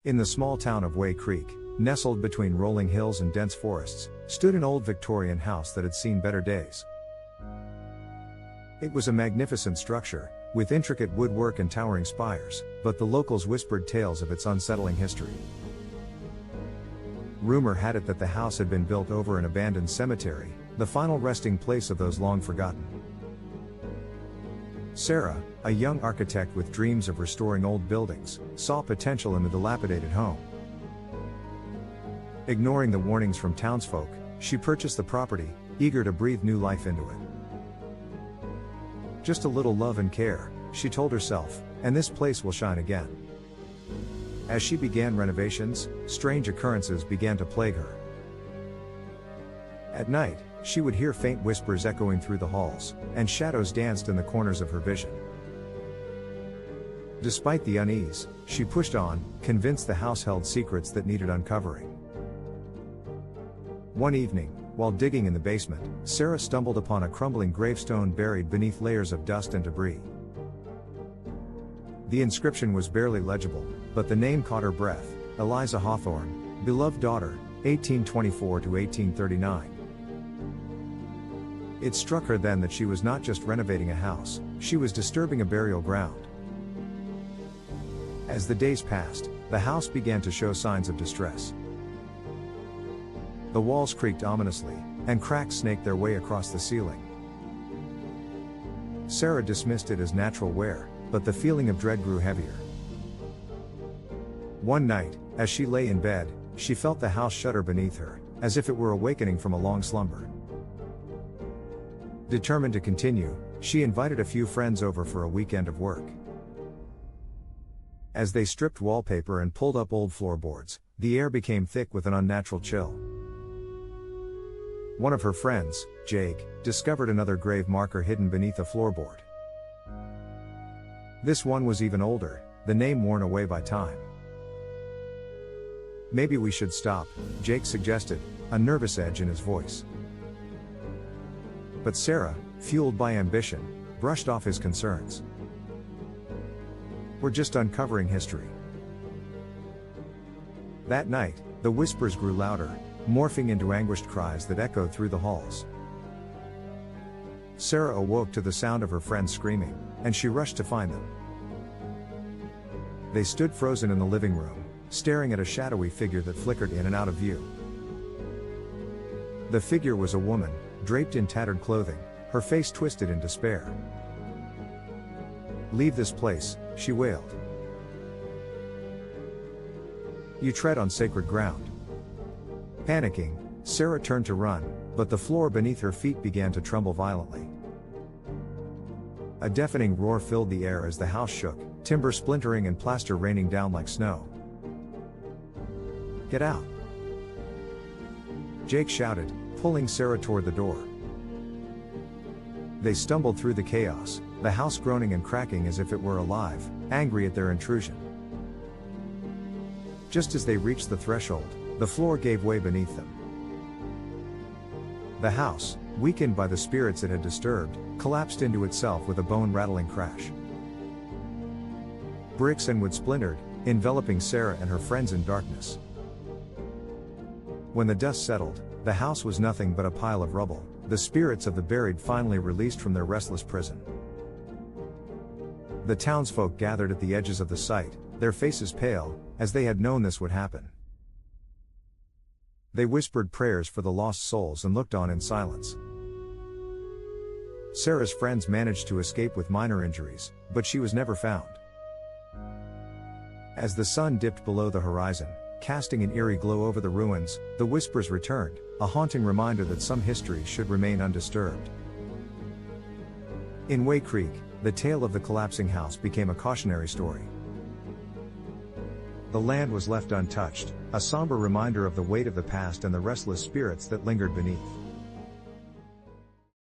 In the small town of Way Creek, nestled between rolling hills and dense forests, stood an old Victorian house that had seen better days. It was a magnificent structure, with intricate woodwork and towering spires, but the locals whispered tales of its unsettling history. Rumor had it that the house had been built over an abandoned cemetery, the final resting place of those long forgotten. Sarah, a young architect with dreams of restoring old buildings, saw potential in the dilapidated home. Ignoring the warnings from townsfolk, she purchased the property, eager to breathe new life into it. Just a little love and care, she told herself, and this place will shine again. As she began renovations, strange occurrences began to plague her. At night, she would hear faint whispers echoing through the halls, and shadows danced in the corners of her vision. Despite the unease, she pushed on, convinced the house held secrets that needed uncovering. One evening, while digging in the basement, Sarah stumbled upon a crumbling gravestone buried beneath layers of dust and debris. The inscription was barely legible, but the name caught her breath: Eliza Hawthorne, beloved daughter, 1824 to 1839. It struck her then that she was not just renovating a house, she was disturbing a burial ground. As the days passed, the house began to show signs of distress. The walls creaked ominously, and cracks snaked their way across the ceiling. Sarah dismissed it as natural wear, but the feeling of dread grew heavier. One night, as she lay in bed, she felt the house shudder beneath her, as if it were awakening from a long slumber. Determined to continue, she invited a few friends over for a weekend of work. As they stripped wallpaper and pulled up old floorboards, the air became thick with an unnatural chill. One of her friends, Jake, discovered another grave marker hidden beneath a floorboard. This one was even older, the name worn away by time. "Maybe we should stop," Jake suggested, a nervous edge in his voice. But Sarah, fueled by ambition, brushed off his concerns. "We're just uncovering history." That night, the whispers grew louder, morphing into anguished cries that echoed through the halls. Sarah awoke to the sound of her friends screaming, and she rushed to find them. They stood frozen in the living room, staring at a shadowy figure that flickered in and out of view. The figure was a woman, draped in tattered clothing, her face twisted in despair. "Leave this place," she wailed. "You tread on sacred ground." Panicking, Sarah turned to run, but the floor beneath her feet began to tremble violently. A deafening roar filled the air as the house shook, timber splintering and plaster raining down like snow. "Get out!" Jake shouted, pulling Sarah toward the door. They stumbled through the chaos, the house groaning and cracking as if it were alive, angry at their intrusion. Just as they reached the threshold, the floor gave way beneath them. The house, weakened by the spirits it had disturbed, collapsed into itself with a bone-rattling crash. Bricks and wood splintered, enveloping Sarah and her friends in darkness. When the dust settled, the house was nothing but a pile of rubble, the spirits of the buried finally released from their restless prison. The townsfolk gathered at the edges of the site, their faces pale, as they had known this would happen. They whispered prayers for the lost souls and looked on in silence. Sarah's friends managed to escape with minor injuries, but she was never found. As the sun dipped below the horizon, casting an eerie glow over the ruins, the whispers returned, a haunting reminder that some history should remain undisturbed. In Way Creek, the tale of the collapsing house became a cautionary story. The land was left untouched, a somber reminder of the weight of the past and the restless spirits that lingered beneath.